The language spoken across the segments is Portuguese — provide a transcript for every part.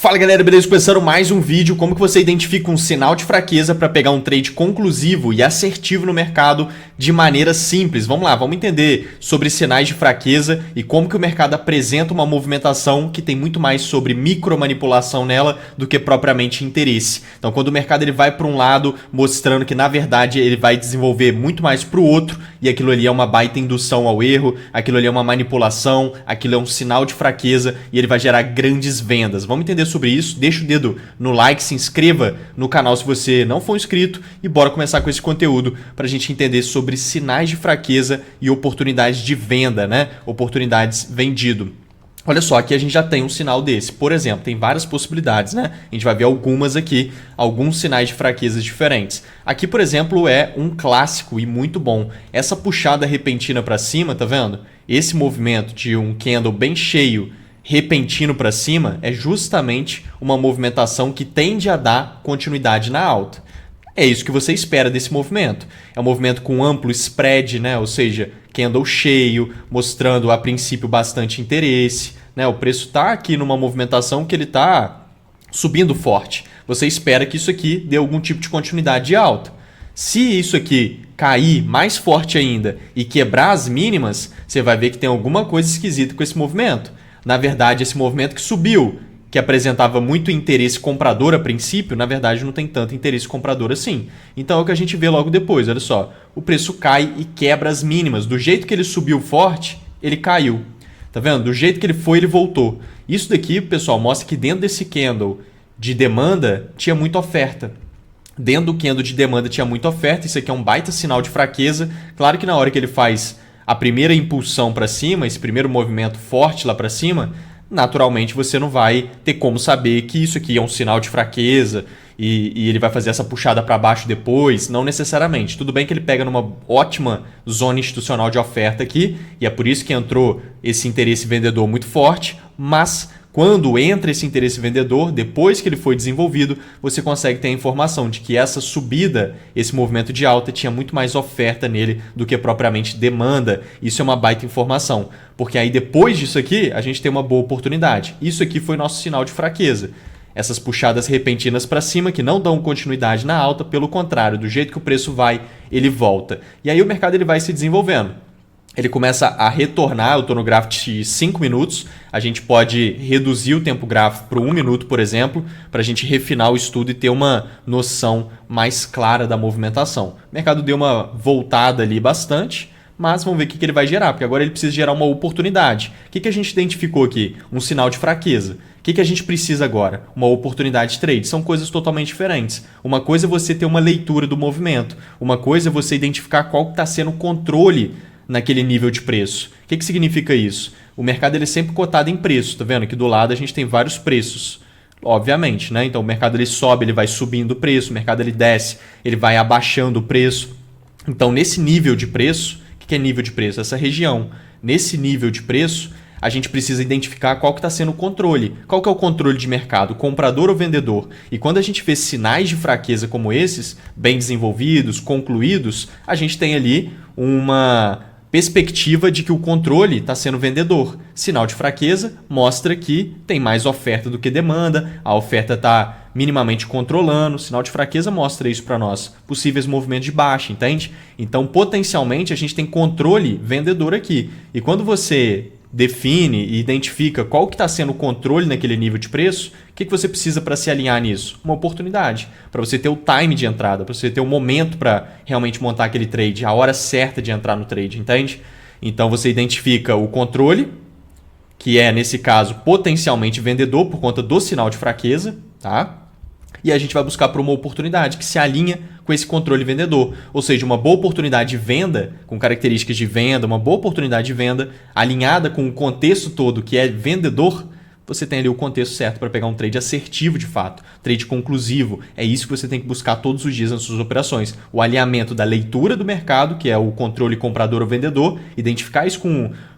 Fala galera, beleza? Começando mais um vídeo, como que você identifica um sinal de fraqueza para pegar um trade conclusivo e assertivo no mercado de maneira simples. Vamos lá, vamos entender sobre sinais de fraqueza e como que o mercado apresenta uma movimentação que tem muito mais sobre micromanipulação nela do que propriamente interesse. Então quando o mercado ele vai para um lado mostrando que na verdade ele vai desenvolver muito mais para o outro e aquilo ali é uma baita indução ao erro, aquilo ali é uma manipulação, aquilo é um sinal de fraqueza e ele vai gerar grandes vendas. Vamos entender sobre isso, deixa o dedo no like, se inscreva no canal se você não for inscrito e bora começar com esse conteúdo para a gente entender sobre sinais de fraqueza e oportunidades de venda, né? Oportunidades vendido. Olha só, aqui a gente já tem um sinal desse. Por exemplo, tem várias possibilidades, né? A gente vai ver algumas aqui, alguns sinais de fraquezas diferentes. Aqui, por exemplo, é um clássico e muito bom. Essa puxada repentina para cima, tá vendo? Esse movimento de um candle bem cheio, repentino para cima, é justamente uma movimentação que tende a dar continuidade na alta. É isso que você espera desse movimento. É um movimento com amplo spread, né? Ou seja, candle cheio, mostrando a princípio bastante interesse, né? O preço está aqui numa movimentação que ele está subindo forte. Você espera que isso aqui dê algum tipo de continuidade de alta. Se isso aqui cair mais forte ainda e quebrar as mínimas, você vai ver que tem alguma coisa esquisita com esse movimento. Na verdade, esse movimento que subiu, que apresentava muito interesse comprador a princípio, na verdade não tem tanto interesse comprador assim. Então é o que a gente vê logo depois, olha só. O preço cai e quebra as mínimas. Do jeito que ele subiu forte, ele caiu. Tá vendo? Do jeito que ele foi, ele voltou. Isso daqui, pessoal, mostra que dentro desse candle de demanda tinha muita oferta. Dentro do candle de demanda tinha muita oferta. Isso aqui é um baita sinal de fraqueza. Claro que na hora que ele faz a primeira impulsão para cima, esse primeiro movimento forte lá para cima, naturalmente você não vai ter como saber que isso aqui é um sinal de fraqueza e ele vai fazer essa puxada para baixo depois. Não necessariamente. Tudo bem que ele pega numa ótima zona institucional de oferta aqui e é por isso que entrou esse interesse vendedor muito forte, mas quando entra esse interesse vendedor, depois que ele foi desenvolvido, você consegue ter a informação de que essa subida, esse movimento de alta, tinha muito mais oferta nele do que propriamente demanda. Isso é uma baita informação, porque aí depois disso aqui, a gente tem uma boa oportunidade. Isso aqui foi nosso sinal de fraqueza. Essas puxadas repentinas para cima que não dão continuidade na alta, pelo contrário, do jeito que o preço vai, ele volta. E aí o mercado ele vai se desenvolvendo. Ele começa a retornar, eu estou no gráfico de 5 minutos, a gente pode reduzir o tempo gráfico para 1 minuto, por exemplo, para a gente refinar o estudo e ter uma noção mais clara da movimentação. O mercado deu uma voltada ali bastante, mas vamos ver o que ele vai gerar, porque agora ele precisa gerar uma oportunidade. O que a gente identificou aqui? Um sinal de fraqueza. O que a gente precisa agora? Uma oportunidade de trade. São coisas totalmente diferentes. Uma coisa é você ter uma leitura do movimento, uma coisa é você identificar qual está sendo o controle naquele nível de preço. O que significa isso? O mercado ele é sempre cotado em preço, tá vendo? Aqui do lado a gente tem vários preços, obviamente, né? Então o mercado ele sobe, ele vai subindo o preço, o mercado ele desce, ele vai abaixando o preço. Então nesse nível de preço, o que é nível de preço? Essa região. Nesse nível de preço, a gente precisa identificar qual que está sendo o controle. Qual que é o controle de mercado, comprador ou vendedor? E quando a gente vê sinais de fraqueza como esses, bem desenvolvidos, concluídos, a gente tem ali uma perspectiva de que o controle está sendo vendedor. Sinal de fraqueza mostra que tem mais oferta do que demanda, a oferta está minimamente controlando. Sinal de fraqueza mostra isso para nós. Possíveis movimentos de baixa, entende? Então, potencialmente, a gente tem controle vendedor aqui. E quando você define e identifica qual que está sendo o controle naquele nível de preço, o que você precisa para se alinhar nisso? Uma oportunidade, para você ter o time de entrada, para você ter o momento para realmente montar aquele trade, a hora certa de entrar no trade, entende? Então você identifica o controle, que é, nesse caso, potencialmente vendedor por conta do sinal de fraqueza, tá? E a gente vai buscar por uma oportunidade que se alinha com esse controle vendedor. Ou seja, uma boa oportunidade de venda, com características de venda, uma boa oportunidade de venda alinhada com o contexto todo que é vendedor, você tem ali o contexto certo para pegar um trade assertivo de fato, trade conclusivo. É isso que você tem que buscar todos os dias nas suas operações. O alinhamento da leitura do mercado, que é o controle comprador ou vendedor, identificar isso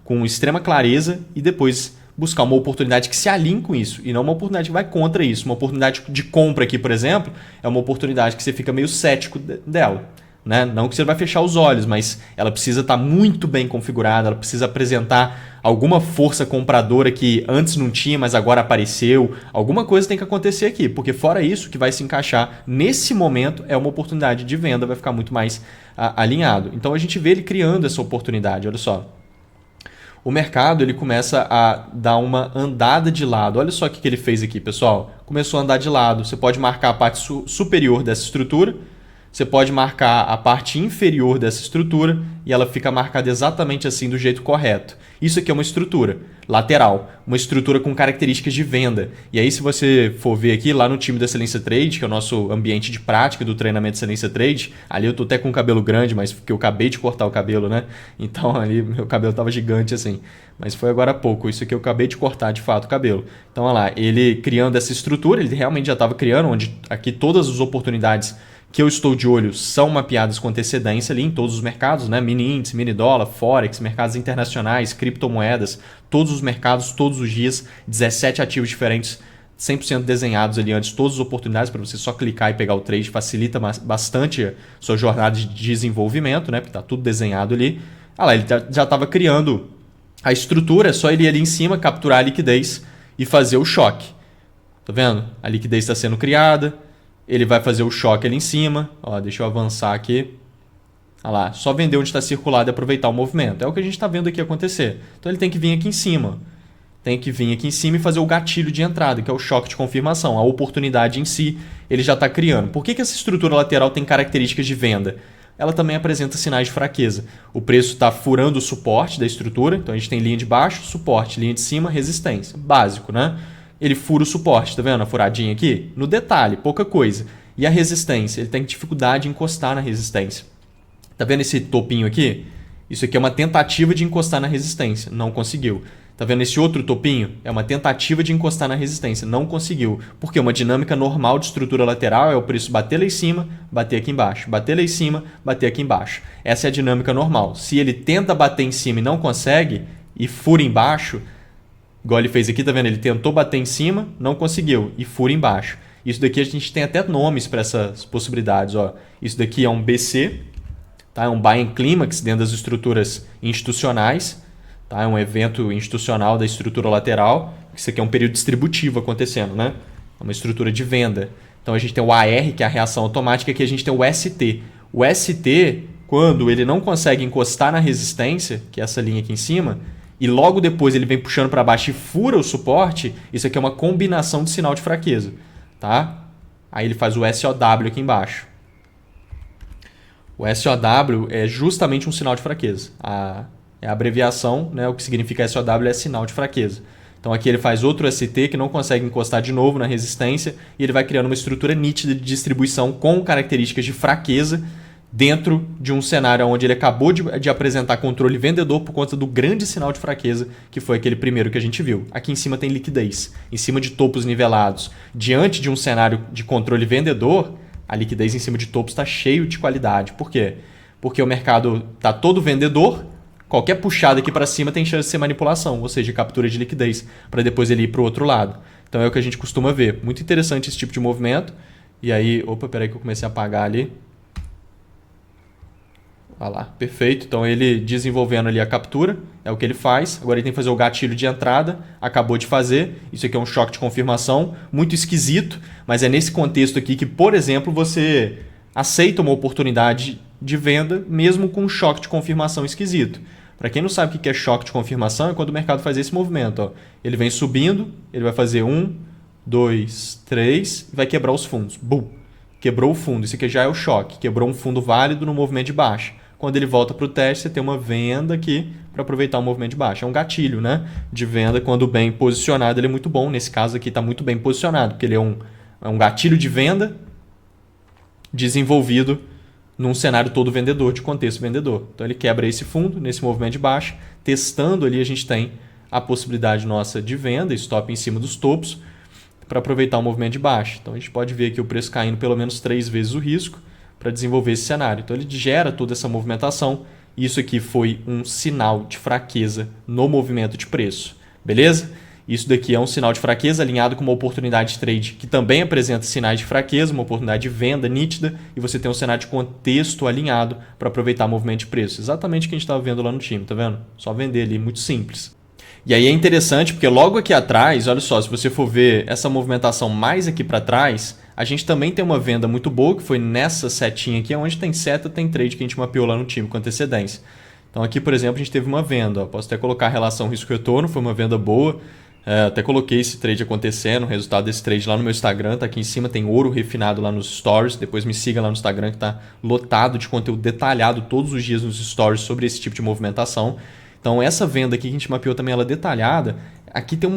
com extrema clareza e depois buscar uma oportunidade que se alinhe com isso e não uma oportunidade que vai contra isso. Uma oportunidade de compra aqui, por exemplo, é uma oportunidade que você fica meio cético dela. né? Não que você vai fechar os olhos, mas ela precisa estar muito bem configurada, ela precisa apresentar alguma força compradora que antes não tinha, mas agora apareceu. Alguma coisa tem que acontecer aqui, porque fora isso, que vai se encaixar nesse momento é uma oportunidade de venda, vai ficar muito mais alinhado. Então a gente vê ele criando essa oportunidade, olha só. O mercado ele começa a dar uma andada de lado. Olha só o que ele fez aqui, pessoal. Começou a andar de lado. Você pode marcar a parte superior dessa estrutura, você pode marcar a parte inferior dessa estrutura e ela fica marcada exatamente assim do jeito correto. Isso aqui é uma estrutura lateral, uma estrutura com características de venda. E aí se você for ver aqui lá no time da Excelência Trade, que é o nosso ambiente de prática do treinamento Excelência Trade, ali eu tô até com o cabelo grande, mas porque eu acabei de cortar o cabelo, né? Então ali meu cabelo tava gigante assim. Mas foi agora há pouco, isso aqui eu acabei de cortar de fato o cabelo. Então olha lá, ele criando essa estrutura, ele realmente já estava criando, onde aqui todas as oportunidades que eu estou de olho são mapeadas com antecedência ali em todos os mercados, né? Mini índice, mini dólar, forex, mercados internacionais, criptomoedas, todos os mercados, todos os dias, 17 ativos diferentes, 100% desenhados ali antes, todas as oportunidades para você só clicar e pegar o trade, facilita bastante a sua jornada de desenvolvimento, né? Porque está tudo desenhado ali. Ah lá, ele já estava criando a estrutura, é só ele ir ali em cima, capturar a liquidez e fazer o choque. Tá vendo? A liquidez está sendo criada. Ele vai fazer o choque ali em cima. Ó, deixa eu avançar aqui. Olha lá, só vender onde está circulado e aproveitar o movimento. É o que a gente está vendo aqui acontecer. Então ele tem que vir aqui em cima. Tem que vir aqui em cima e fazer o gatilho de entrada, que é o choque de confirmação. A oportunidade em si, ele já está criando. Por que essa estrutura lateral tem características de venda? Ela também apresenta sinais de fraqueza. O preço está furando o suporte da estrutura. Então a gente tem linha de baixo, suporte, linha de cima, resistência. Básico, né? Ele fura o suporte, tá vendo a furadinha aqui? No detalhe, pouca coisa. E a resistência? Ele tem dificuldade em encostar na resistência. Tá vendo esse topinho aqui? Isso aqui é uma tentativa de encostar na resistência. Não conseguiu. Tá vendo esse outro topinho? É uma tentativa de encostar na resistência. Não conseguiu. Porque uma dinâmica normal de estrutura lateral é o preço bater lá em cima, bater aqui embaixo. Bater lá em cima, bater aqui embaixo. Essa é a dinâmica normal. Se ele tenta bater em cima e não consegue, e fura embaixo, igual ele fez aqui, tá vendo? Ele tentou bater em cima, não conseguiu, e fura embaixo. Isso daqui a gente tem até nomes para essas possibilidades. Ó. Isso daqui é um BC, tá? É um Buy and Climax dentro das estruturas institucionais. Tá? É um evento institucional da estrutura lateral. Isso aqui é um período distributivo acontecendo, né? É uma estrutura de venda. Então a gente tem o AR, que é a reação automática, e aqui a gente tem o ST. O ST, quando ele não consegue encostar na resistência, que é essa linha aqui em cima, e logo depois ele vem puxando para baixo e fura o suporte, isso aqui é uma combinação de sinal de fraqueza. Tá? Aí ele faz o SOW aqui embaixo. O SOW é justamente um sinal de fraqueza. É a abreviação, né? O que significa SOW é sinal de fraqueza. Então aqui ele faz outro ST que não consegue encostar de novo na resistência e ele vai criando uma estrutura nítida de distribuição com características de fraqueza dentro de um cenário onde ele acabou de apresentar controle vendedor por conta do grande sinal de fraqueza, que foi aquele primeiro que a gente viu. Aqui em cima tem liquidez, em cima de topos nivelados. Diante de um cenário de controle vendedor, a liquidez em cima de topos está cheio de qualidade. Por quê? Porque o mercado está todo vendedor, qualquer puxada aqui para cima tem chance de ser manipulação, ou seja, captura de liquidez, para depois ele ir para o outro lado. Então é o que a gente costuma ver. Muito interessante esse tipo de movimento. E aí, opa, peraí que eu comecei a apagar ali. Olha lá, perfeito. Então ele desenvolvendo ali a captura, é o que ele faz. Agora ele tem que fazer o gatilho de entrada, acabou de fazer. Isso aqui é um choque de confirmação, muito esquisito, mas é nesse contexto aqui que, por exemplo, você aceita uma oportunidade de venda mesmo com um choque de confirmação esquisito. Para quem não sabe o que é choque de confirmação, é quando o mercado faz esse movimento. Ó. Ele vem subindo, ele vai fazer 1, 2, 3 e vai quebrar os fundos. Bum! Quebrou o fundo. Isso aqui já é o choque. Quebrou um fundo válido no movimento de baixa. Quando ele volta para o teste, você tem uma venda aqui para aproveitar o movimento de baixa. É um gatilho, né? De venda, quando bem posicionado, ele é muito bom. Nesse caso aqui está muito bem posicionado, porque ele é um gatilho de venda desenvolvido num cenário todo vendedor, de contexto vendedor. Então ele quebra esse fundo nesse movimento de baixa. Testando ali, a gente tem a possibilidade nossa de venda, stop em cima dos topos, para aproveitar o movimento de baixa. Então a gente pode ver aqui o preço caindo pelo menos 3 vezes o risco para desenvolver esse cenário. Então ele gera toda essa movimentação e isso aqui foi um sinal de fraqueza no movimento de preço. Beleza? Isso daqui é um sinal de fraqueza alinhado com uma oportunidade de trade que também apresenta sinais de fraqueza, uma oportunidade de venda nítida, e você tem um cenário de contexto alinhado para aproveitar o movimento de preço. Exatamente o que a gente estava vendo lá no time, tá vendo? Só vender ali, muito simples. E aí é interessante porque logo aqui atrás, olha só, se você for ver essa movimentação mais aqui para trás, a gente também tem uma venda muito boa, que foi nessa setinha aqui, onde tem seta, tem trade que a gente mapeou lá no time com antecedência. Então aqui, por exemplo, a gente teve uma venda. Ó, posso até colocar a relação risco-retorno, foi uma venda boa. Até coloquei esse trade acontecendo, o resultado desse trade lá no meu Instagram, tá aqui em cima, tem ouro refinado lá nos stories. Depois me siga lá no Instagram que tá lotado de conteúdo detalhado todos os dias nos stories sobre esse tipo de movimentação. Então essa venda aqui que a gente mapeou também, ela é detalhada. Aqui tem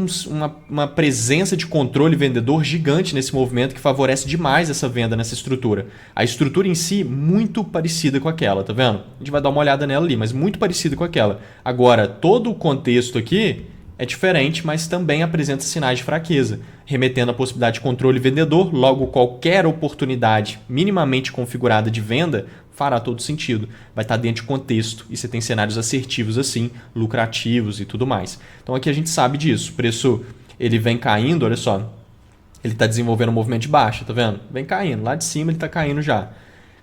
uma presença de controle vendedor gigante nesse movimento que favorece demais essa venda nessa estrutura. A estrutura em si, muito parecida com aquela, tá vendo? A gente vai dar uma olhada nela ali, mas muito parecida com aquela. Agora, todo o contexto aqui é diferente, mas também apresenta sinais de fraqueza, remetendo à possibilidade de controle vendedor. Logo, qualquer oportunidade minimamente configurada de venda fará todo sentido. Vai estar dentro de contexto e você tem cenários assertivos assim, lucrativos e tudo mais. Então aqui a gente sabe disso. O preço ele vem caindo, olha só. Ele está desenvolvendo um movimento de baixa, tá vendo? Vem caindo. Lá de cima ele está caindo já.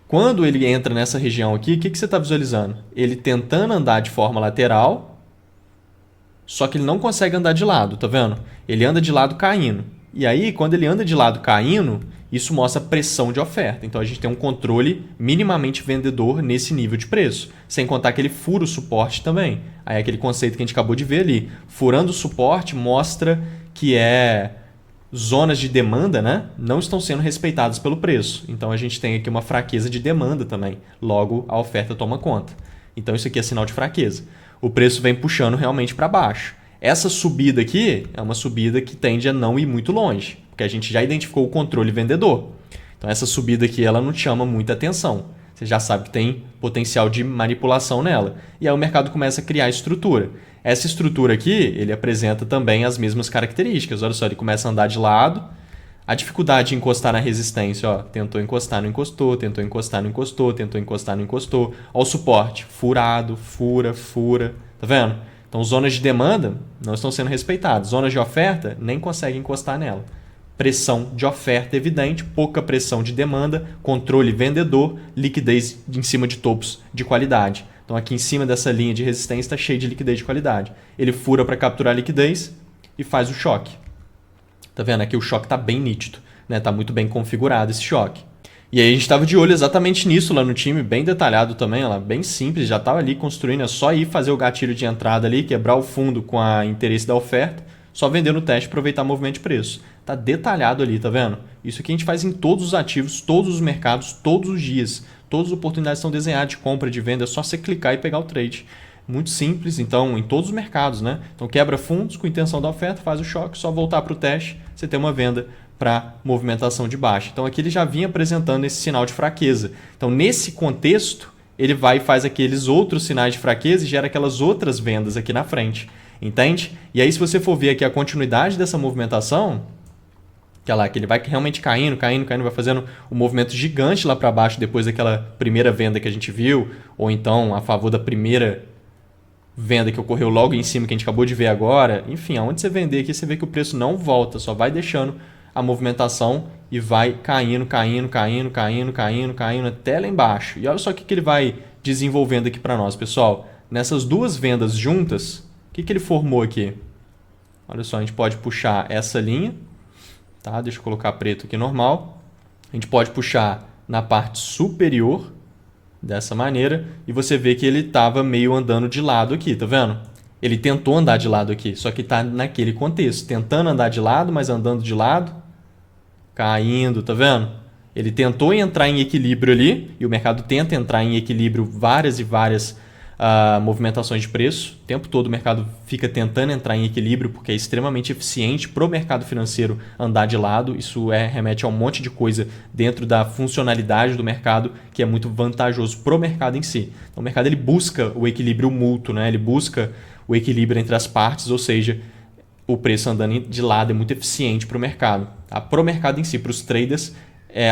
Quando ele entra nessa região aqui, o que você está visualizando? Ele tentando andar de forma lateral, só que ele não consegue andar de lado, tá vendo? Ele anda de lado caindo. E aí, quando ele anda de lado caindo, isso mostra pressão de oferta. Então a gente tem um controle minimamente vendedor nesse nível de preço. Sem contar que ele fura o suporte também. Aí aquele conceito que a gente acabou de ver ali. Furando o suporte mostra que zonas de demanda, né, não estão sendo respeitadas pelo preço. Então a gente tem aqui uma fraqueza de demanda também. Logo, a oferta toma conta. Então isso aqui é sinal de fraqueza. O preço vem puxando realmente para baixo. Essa subida aqui é uma subida que tende a não ir muito longe, porque a gente já identificou o controle vendedor. Então essa subida aqui ela não chama muita atenção. Você já sabe que tem potencial de manipulação nela. E aí o mercado começa a criar estrutura. Essa estrutura aqui, ele apresenta também as mesmas características. Olha só, ele começa a andar de lado. A dificuldade de encostar na resistência, ó, tentou encostar, não encostou, tentou encostar, não encostou, tentou encostar, não encostou. Ó, o suporte, furado, fura, tá vendo? Então, zonas de demanda não estão sendo respeitadas. Zonas de oferta, nem consegue encostar nela. Pressão de oferta evidente, pouca pressão de demanda, controle vendedor, liquidez em cima de topos de qualidade. Então, aqui em cima dessa linha de resistência está cheio de liquidez de qualidade. Ele fura para capturar liquidez e faz o choque. Tá vendo? Aqui o choque está bem nítido, né? Tá muito bem configurado esse choque. E aí a gente estava de olho exatamente nisso lá no time, bem detalhado também, ela bem simples, já estava ali construindo, é só ir fazer o gatilho de entrada ali, quebrar o fundo com a interesse da oferta, só vender no teste e aproveitar o movimento de preço. Tá detalhado ali, tá vendo? Isso aqui a gente faz em todos os ativos, todos os mercados, todos os dias. Todas as oportunidades são desenhadas de compra, de venda, é só você clicar e pegar o trade. Muito simples, então, em todos os mercados, né? Então, quebra fundos com intenção da oferta, faz o choque, só voltar para o teste, você tem uma venda para movimentação de baixa. Então, aqui ele já vinha apresentando esse sinal de fraqueza. Então, nesse contexto, ele vai e faz aqueles outros sinais de fraqueza e gera aquelas outras vendas aqui na frente. Entende? E aí, se você for ver aqui a continuidade dessa movimentação, que ele vai realmente caindo, vai fazendo um movimento gigante lá para baixo depois daquela primeira venda que a gente viu, ou então a favor da primeira venda que ocorreu logo em cima, que a gente acabou de ver agora. Enfim, aonde você vender aqui, você vê que o preço não volta, só vai deixando a movimentação e vai caindo até lá embaixo. E olha só o que ele vai desenvolvendo aqui para nós, pessoal. Nessas duas vendas juntas, o que ele formou aqui? Olha só, a gente pode puxar essa linha, tá? Deixa eu colocar preto aqui normal. A gente pode puxar na parte superior, dessa maneira, e você vê que ele estava meio andando de lado aqui, tá vendo? Ele tentou andar de lado aqui, só que está naquele contexto, tentando andar de lado, mas andando de lado, caindo, tá vendo? Ele tentou entrar em equilíbrio ali, e o mercado tenta entrar em equilíbrio várias e várias movimentações de preço. O tempo todo o mercado fica tentando entrar em equilíbrio porque é extremamente eficiente para o mercado financeiro andar de lado. Isso remete a um monte de coisa dentro da funcionalidade do mercado que é muito vantajoso para o mercado em si. Então, o mercado ele busca o equilíbrio mútuo, né? Ele busca o equilíbrio entre as partes, ou seja, o preço andando de lado é muito eficiente para o mercado. Tá? Para o mercado em si, para os traders,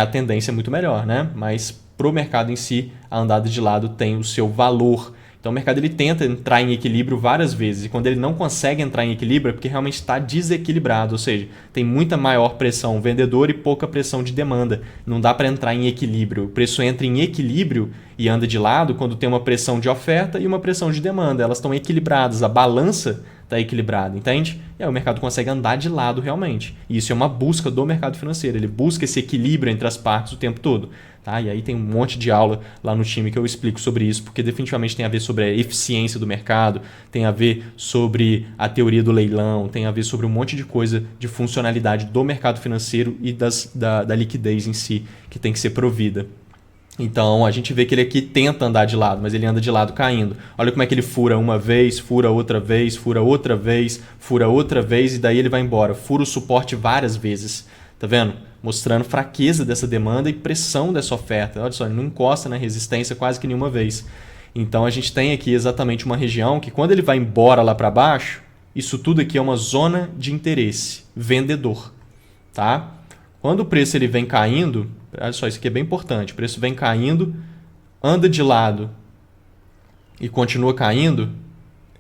a tendência é muito melhor, né? Mas para o mercado em si, a andada de lado tem o seu valor, Então o mercado ele tenta entrar em equilíbrio várias vezes, e quando ele não consegue entrar em equilíbrio é porque realmente está desequilibrado, ou seja, tem muita maior pressão vendedora e pouca pressão de demanda. Não dá para entrar em equilíbrio. O preço entra em equilíbrio e anda de lado quando tem uma pressão de oferta e uma pressão de demanda. Elas estão equilibradas, a balança está equilibrada, entende? E aí o mercado consegue andar de lado realmente. E isso é uma busca do mercado financeiro, ele busca esse equilíbrio entre as partes o tempo todo. Tá? E aí tem um monte de aula lá no time que eu explico sobre isso, porque definitivamente tem a ver sobre a eficiência do mercado, tem a ver sobre a teoria do leilão, tem a ver sobre um monte de coisa de funcionalidade do mercado financeiro e da liquidez em si, que tem que ser provida. Então a gente vê que ele aqui tenta andar de lado, mas ele anda de lado caindo. Olha como é que ele fura uma vez, fura outra vez, fura outra vez, fura outra vez e daí ele vai embora. Fura o suporte várias vezes. Tá vendo? Mostrando fraqueza dessa demanda e pressão dessa oferta. Olha só, ele não encosta na resistência quase que nenhuma vez. Então a gente tem aqui exatamente uma região que quando ele vai embora lá para baixo, isso tudo aqui é uma zona de interesse vendedor. Tá? Quando o preço ele vem caindo, olha só, isso aqui é bem importante. O preço vem caindo, anda de lado e continua caindo.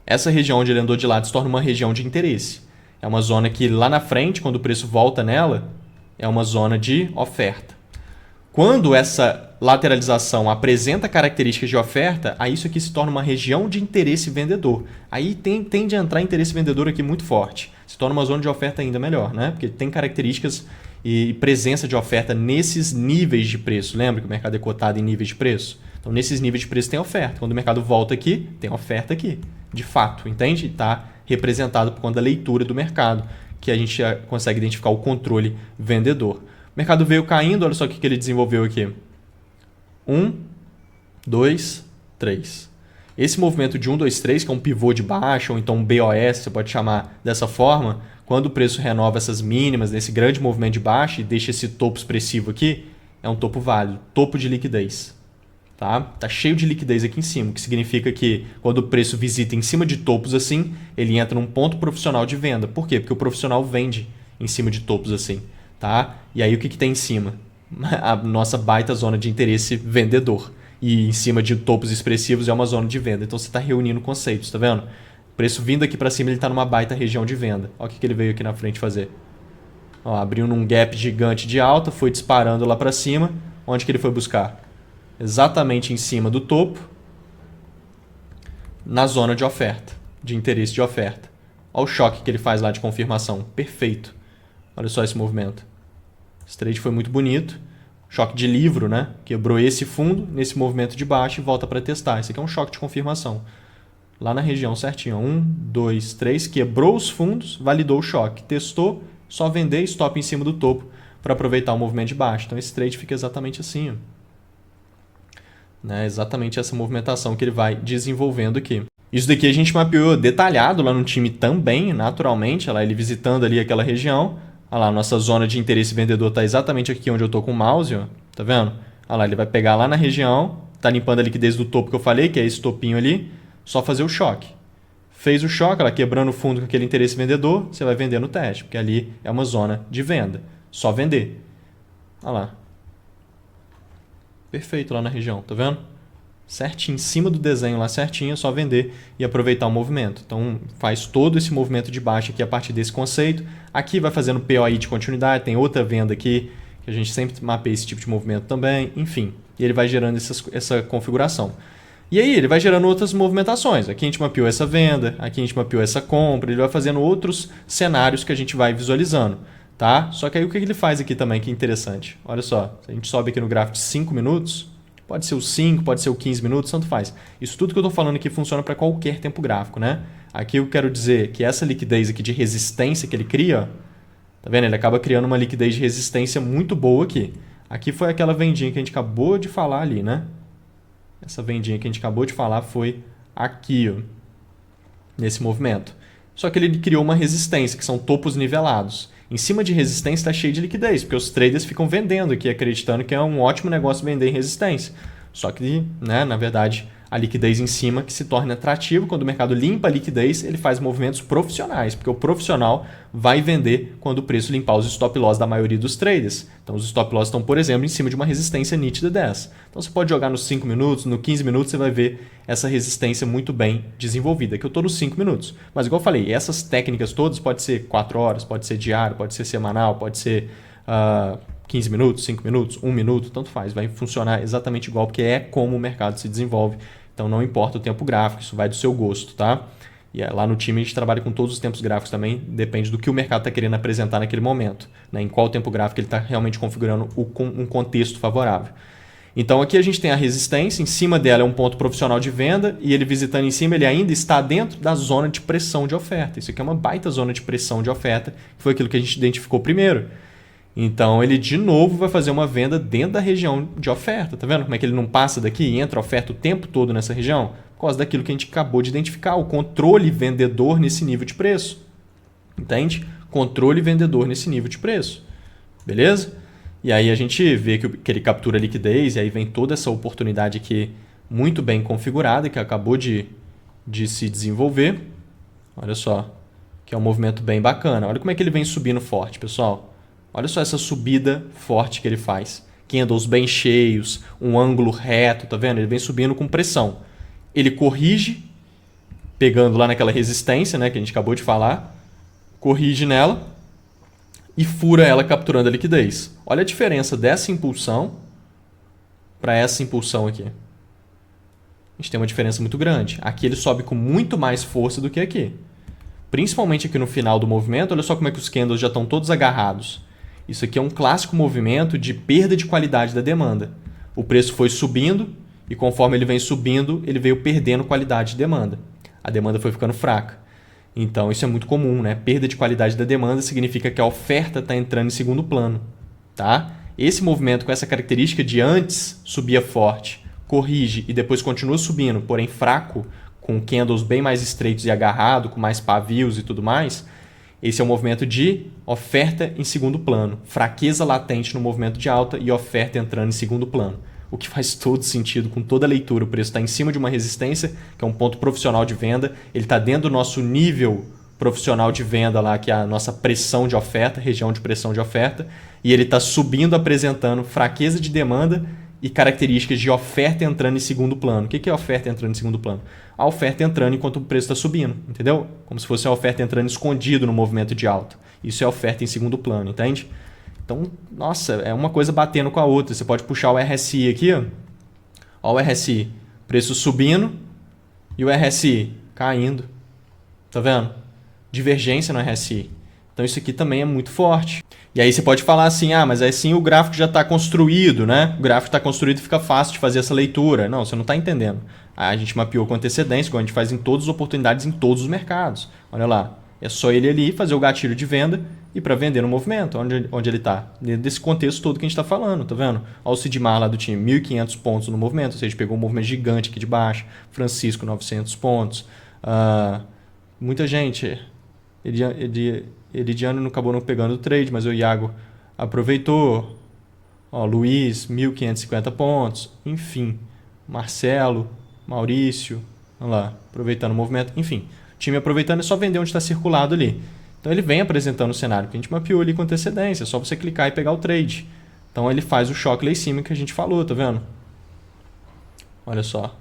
Essa região onde ele andou de lado se torna uma região de interesse. É uma zona que lá na frente, quando o preço volta nela, é uma zona de oferta. Quando essa lateralização apresenta características de oferta, aí isso aqui se torna uma região de interesse vendedor. Aí tende a entrar interesse vendedor aqui muito forte. Se torna uma zona de oferta ainda melhor, né? Porque tem características e presença de oferta nesses níveis de preço. Lembra que o mercado é cotado em níveis de preço? Então, nesses níveis de preço tem oferta. Quando o mercado volta aqui, tem oferta aqui. De fato, entende? Está representado por conta da leitura do mercado, que a gente já consegue identificar o controle vendedor. O mercado veio caindo, olha só o que ele desenvolveu aqui. 1, 2, 3. Esse movimento de 1, 2, 3, que é um pivô de baixa, ou então um BOS, você pode chamar dessa forma, quando o preço renova essas mínimas, nesse grande movimento de baixa e deixa esse topo expressivo aqui, é um topo válido, topo de liquidez. Tá cheio de liquidez aqui em cima, o que significa que quando o preço visita em cima de topos assim, ele entra num ponto profissional de venda. Por quê? Porque o profissional vende em cima de topos assim. Tá? E aí o que tem em cima? A nossa baita zona de interesse vendedor. E em cima de topos expressivos é uma zona de venda. Então você está reunindo conceitos, tá vendo? O preço vindo aqui para cima, ele está numa baita região de venda. Olha o que ele veio aqui na frente fazer. Ó, abriu num gap gigante de alta, foi disparando lá para cima. Onde que ele foi buscar? Exatamente em cima do topo, na zona de oferta, de interesse de oferta. Olha o choque que ele faz lá de confirmação. Perfeito. Olha só esse movimento. Esse trade foi muito bonito. Choque de livro, né? Quebrou esse fundo nesse movimento de baixo e volta para testar. Esse aqui é um choque de confirmação. Lá na região certinho. 1, 2, 3. Quebrou os fundos, validou o choque. Testou, só vender, stop em cima do topo para aproveitar o movimento de baixo. Então esse trade fica exatamente assim, ó. Né? Exatamente essa movimentação que ele vai desenvolvendo aqui. Isso daqui a gente mapeou detalhado lá no time também, naturalmente. Olha lá, ele visitando ali aquela região. Olha lá, nossa zona de interesse vendedor está exatamente aqui onde eu estou com o mouse. Ó. Tá vendo? Olha lá, ele vai pegar lá na região, está limpando a liquidez do topo que eu falei, que é esse topinho ali, só fazer o choque. Fez o choque, ela quebrando o fundo com aquele interesse vendedor, você vai vender no teste, porque ali é uma zona de venda. Só vender. Olha lá. Perfeito lá na região, tá vendo? Certinho, em cima do desenho lá certinho, é só vender e aproveitar o movimento. Então faz todo esse movimento de baixa aqui a partir desse conceito. Aqui vai fazendo POI de continuidade, tem outra venda aqui, que a gente sempre mapeia esse tipo de movimento também, enfim. E ele vai gerando essa configuração. E aí ele vai gerando outras movimentações. Aqui a gente mapeou essa venda, aqui a gente mapeou essa compra, ele vai fazendo outros cenários que a gente vai visualizando. Tá? Só que aí o que ele faz aqui também que é interessante? Olha só, se a gente sobe aqui no gráfico de 5 minutos, pode ser o 5, pode ser o 15 minutos, tanto faz. Isso tudo que eu estou falando aqui funciona para qualquer tempo gráfico, né? Aqui eu quero dizer que essa liquidez aqui de resistência que ele cria, tá vendo? Ele acaba criando uma liquidez de resistência muito boa aqui. Aqui foi aquela vendinha que a gente acabou de falar ali, né? Essa vendinha que a gente acabou de falar foi aqui, ó, nesse movimento. Só que ele criou uma resistência, que são topos nivelados. Em cima de resistência está cheio de liquidez, porque os traders ficam vendendo aqui, acreditando que é um ótimo negócio vender em resistência. Só que, né, na verdade, a liquidez em cima que se torna atrativo. Quando o mercado limpa a liquidez, ele faz movimentos profissionais, porque o profissional vai vender quando o preço limpar os stop loss da maioria dos traders. Então os stop loss estão, por exemplo, em cima de uma resistência nítida dessa. Então você pode jogar nos 5 minutos, no 15 minutos, você vai ver essa resistência muito bem desenvolvida, que eu estou nos 5 minutos. Mas igual eu falei, essas técnicas todas pode ser 4 horas, pode ser diário, pode ser semanal, pode ser 15 minutos, 5 minutos, 1 minuto, tanto faz. Vai funcionar exatamente igual, porque é como o mercado se desenvolve. Então não importa o tempo gráfico, isso vai do seu gosto, tá? E lá no time a gente trabalha com todos os tempos gráficos também, depende do que o mercado está querendo apresentar naquele momento, né? Em qual tempo gráfico ele está realmente configurando um contexto favorável. Então aqui a gente tem a resistência, em cima dela é um ponto profissional de venda, e ele visitando em cima, ele ainda está dentro da zona de pressão de oferta. Isso aqui é uma baita zona de pressão de oferta, que foi aquilo que a gente identificou primeiro. Então ele de novo vai fazer uma venda dentro da região de oferta. Tá vendo como é que ele não passa daqui e entra a oferta o tempo todo nessa região? Por causa daquilo que a gente acabou de identificar, o controle vendedor nesse nível de preço. Entende? Controle vendedor nesse nível de preço. Beleza? E aí a gente vê que ele captura a liquidez, e aí vem toda essa oportunidade aqui muito bem configurada, que acabou de se desenvolver. Olha só, que é um movimento bem bacana. Olha como é que ele vem subindo forte, pessoal. Olha só essa subida forte que ele faz. Candles bem cheios, um ângulo reto, tá vendo? Ele vem subindo com pressão. Ele corrige, pegando lá naquela resistência, né, que a gente acabou de falar, corrige nela e fura ela capturando a liquidez. Olha a diferença dessa impulsão para essa impulsão aqui. A gente tem uma diferença muito grande. Aqui ele sobe com muito mais força do que aqui. Principalmente aqui no final do movimento, olha só como é que os candles já estão todos agarrados. Isso aqui é um clássico movimento de perda de qualidade da demanda. O preço foi subindo e conforme ele vem subindo, ele veio perdendo qualidade de demanda. A demanda foi ficando fraca. Então isso é muito comum, né? Perda de qualidade da demanda significa que a oferta está entrando em segundo plano. Tá? Esse movimento com essa característica de antes subia forte, corrige e depois continua subindo, porém fraco, com candles bem mais estreitos e agarrado, com mais pavios e tudo mais, esse é um movimento de oferta em segundo plano. Fraqueza latente no movimento de alta e oferta entrando em segundo plano. O que faz todo sentido com toda a leitura. O preço está em cima de uma resistência, que é um ponto profissional de venda. Ele está dentro do nosso nível profissional de venda lá, que é a nossa pressão de oferta, região de pressão de oferta. E ele está subindo, apresentando fraqueza de demanda e características de oferta entrando em segundo plano. O que é oferta entrando em segundo plano? A oferta entrando enquanto o preço está subindo, entendeu? Como se fosse a oferta entrando escondido no movimento de alta. Isso é oferta em segundo plano, entende? Então, nossa, é uma coisa batendo com a outra. Você pode puxar o RSI aqui, ó. Ó o RSI, preço subindo e o RSI caindo. Tá vendo? Divergência no RSI. Então isso aqui também é muito forte. E aí você pode falar assim, mas assim o gráfico já está construído, né? O gráfico está construído e fica fácil de fazer essa leitura. Não, você não está entendendo. A gente mapeou com antecedência, como a gente faz em todas as oportunidades, em todos os mercados. Olha lá, é só ele ali fazer o gatilho de venda e para vender no movimento, onde ele está. Dentro desse contexto todo que a gente está falando, tá vendo? Olha o Sidmar lá do time, 1.500 pontos no movimento, ou seja, pegou um movimento gigante aqui de baixo. Francisco, 900 pontos. Muita gente... Eridiano não acabou não pegando o trade, mas o Iago aproveitou. Ó, Luiz, 1.550 pontos. Enfim, Marcelo, Maurício, vamos lá, aproveitando o movimento. Enfim, o time aproveitando é só vender onde está circulado ali. Então ele vem apresentando o cenário que a gente mapeou ali com antecedência. É só você clicar e pegar o trade. Então ele faz o choque lá em cima que a gente falou, tá vendo? Olha só.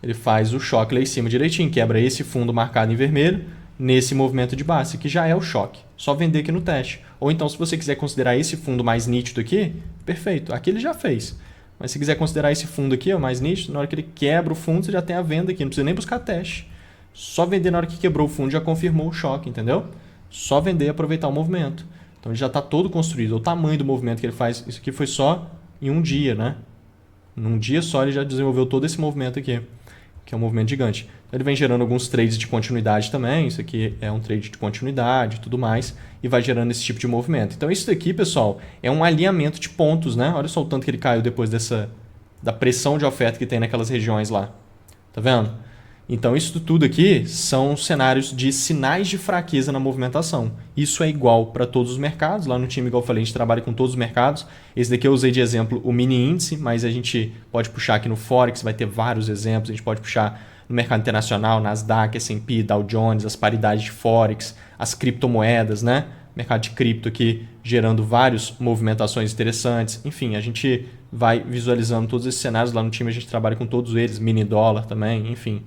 Ele faz o choque lá em cima direitinho. Quebra esse fundo marcado em vermelho nesse movimento de base, que já é o choque. Só vender aqui no teste. Ou então, se você quiser considerar esse fundo mais nítido aqui, perfeito. Aqui ele já fez. Mas se quiser considerar esse fundo aqui, ó, mais nítido, na hora que ele quebra o fundo, você já tem a venda aqui. Não precisa nem buscar teste. Só vender na hora que quebrou o fundo, já confirmou o choque, entendeu? Só vender e aproveitar o movimento. Então ele já está todo construído. O tamanho do movimento que ele faz, isso aqui foi só em um dia, né? Num dia só ele já desenvolveu todo esse movimento aqui, que é um movimento gigante. Então ele vem gerando alguns trades de continuidade também. Isso aqui é um trade de continuidade e tudo mais. E vai gerando esse tipo de movimento. Então isso daqui, pessoal, é um alinhamento de pontos, né? Olha só o tanto que ele caiu depois da pressão de oferta que tem naquelas regiões lá. Tá vendo? Então, isso tudo aqui são cenários de sinais de fraqueza na movimentação. Isso é igual para todos os mercados. Lá no time, igual eu falei, a gente trabalha com todos os mercados. Esse daqui eu usei de exemplo o mini índice, mas a gente pode puxar aqui no Forex, vai ter vários exemplos. A gente pode puxar no mercado internacional, Nasdaq, S&P, Dow Jones, as paridades de Forex, as criptomoedas, né? Mercado de cripto aqui gerando várias movimentações interessantes. Enfim, a gente vai visualizando todos esses cenários. Lá no time a gente trabalha com todos eles, mini dólar também, enfim.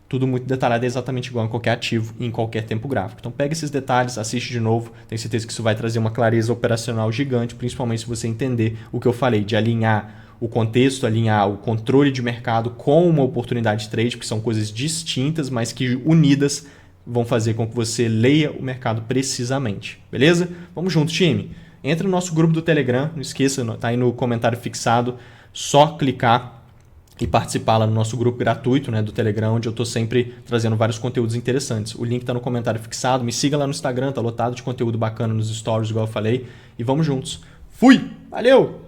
Tudo muito detalhado, é exatamente igual em qualquer ativo e em qualquer tempo gráfico. Então pega esses detalhes, assiste de novo, tenho certeza que isso vai trazer uma clareza operacional gigante, principalmente se você entender o que eu falei, de alinhar o contexto, alinhar o controle de mercado com uma oportunidade de trade, porque são coisas distintas, mas que unidas vão fazer com que você leia o mercado precisamente. Beleza? Vamos junto, time. Entra no nosso grupo do Telegram, não esqueça, tá aí no comentário fixado, só clicar e participar lá no nosso grupo gratuito, né, do Telegram, onde eu estou sempre trazendo vários conteúdos interessantes. O link está no comentário fixado. Me siga lá no Instagram, tá lotado de conteúdo bacana nos stories, igual eu falei. E vamos juntos. Fui! Valeu!